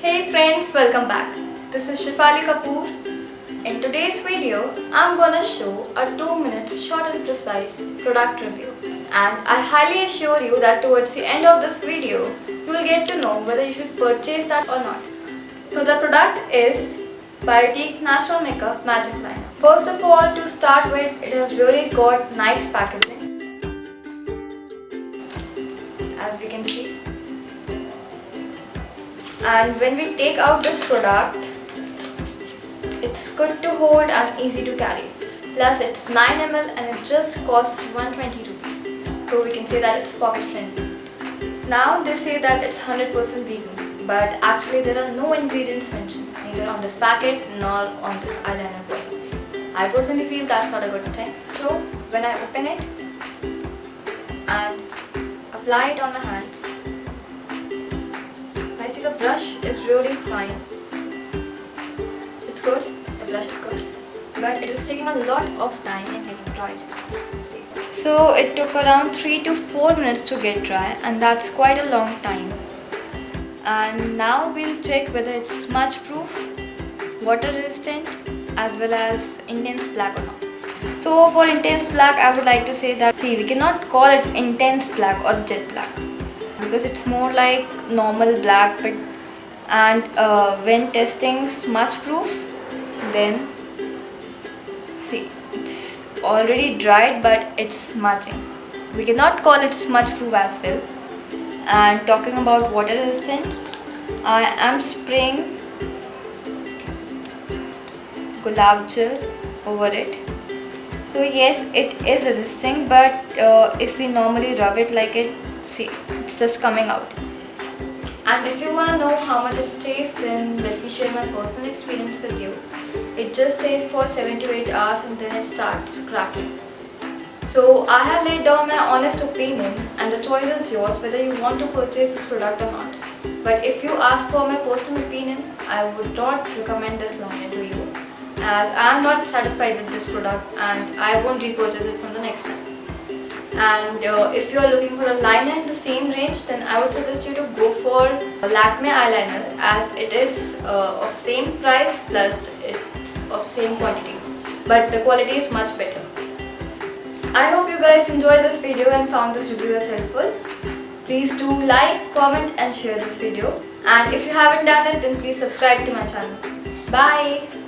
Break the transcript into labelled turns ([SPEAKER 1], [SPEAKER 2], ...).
[SPEAKER 1] Hey friends, welcome back. This is Shefali Kapoor. In today's video, I'm gonna show a 2 minutes short and precise product review. And I highly assure you that towards the end of this video, you will get to know whether you should purchase that or not. So the product is Biotique Natural Makeup Magicliner. First of all, to start with, it has really got nice packaging. As we can see. And when we take out this product, it's good to hold and easy to carry. Plus it's 9 ml and it just costs 120 rupees. So we can say that it's pocket friendly. Now they say that it's 100% vegan, but actually there are no ingredients mentioned, neither on this packet nor on this eyeliner bottle. I personally feel that's not a good thing. So when I open it and apply it on my hands, the brush is really fine. It's good, the brush is good, but it is taking a lot of time in getting dried. See. So it took around 3 to 4 minutes to get dry, and that's quite a long time. And now we'll check whether it's smudge proof, water resistant, as well as intense black or not. So for intense black, I would like to say that, see, we cannot call it intense black or jet black, because it's more like normal black, but when testing smudge proof, then see, it's already dried but it's smudging. We cannot call it smudge proof as well. And talking about water resistant, I am spraying gulab gel over it. So yes, it is resisting, but if we normally rub it like it, see, it's just coming out. And if you want to know how much it stays, then let me share my personal experience with you. It just stays for 7 to 8 hours and then it starts cracking. So I have laid down my honest opinion, and the choice is yours whether you want to purchase this product or not. But if you ask for my personal opinion, I would not recommend this liner to you, as I am not satisfied with this product and I won't repurchase it from the next time. And if you are looking for a liner in the same range, then I would suggest you to go for a lakme eyeliner, as it is of same price plus it's of same quantity, but the quality is much better. I hope you guys enjoyed this video and found this review as helpful. Please do like, comment and share this video, and if you haven't done it, then please subscribe to my channel. Bye!